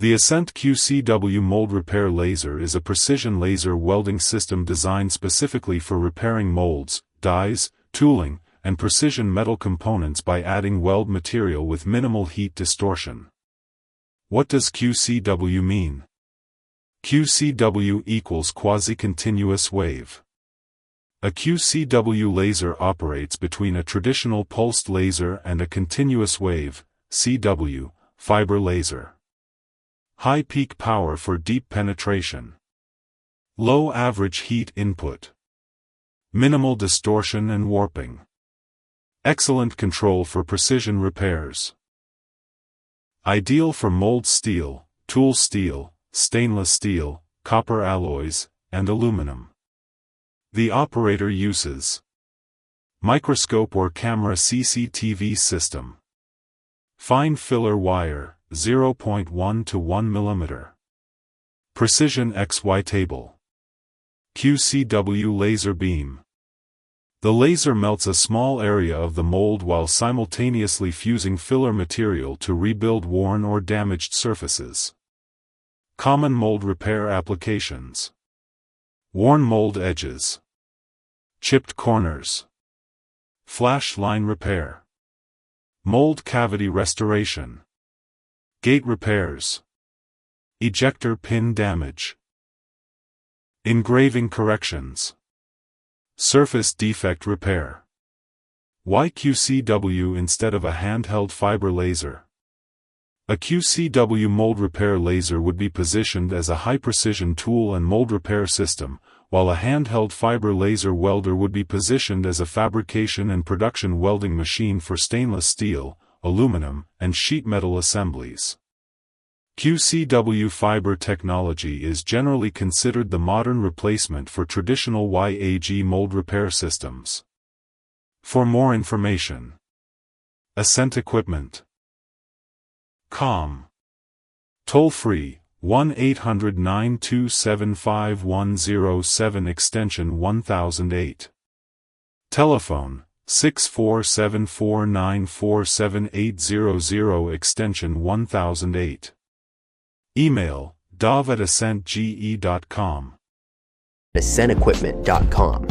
The Ascent QCW mold repair laser is a precision laser welding system designed specifically for repairing molds, dies, tooling, and precision metal components by adding weld material with minimal heat distortion. What does QCW mean? QCW equals quasi-continuous wave. A QCW laser operates between a traditional pulsed laser and a continuous wave, CW, fiber laser. High peak power for deep penetration. Low average heat input. Minimal distortion and warping. Excellent control for precision repairs. Ideal for mold steel, tool steel, stainless steel, copper alloys, and aluminum. The operator uses microscope or camera CCTV system. Fine filler wire, 0.1 to 1 mm. Precision XY table. QCW laser beam. The laser melts a small area of the mold while simultaneously fusing filler material to rebuild worn or damaged surfaces. Common mold repair applications. Worn mold edges. Chipped corners. Flash line repair. Mold cavity restoration. Gate repairs. Ejector pin damage. Engraving corrections. Surface defect repair. Why QCW instead of a handheld fiber laser? A QCW mold repair laser would be positioned as a high-precision tool and mold repair system, while a handheld fiber laser welder would be positioned as a fabrication and production welding machine for stainless steel, aluminum, and sheet metal assemblies. QCW fiber technology is generally considered the modern replacement for traditional YAG mold repair systems. For more information, Ascent Equipment. Toll-free, 1-800-927-5107 extension 1008. Telephone, 64749478800 extension 1008. Email, dov@ascentge.com. AscentEquipment.com.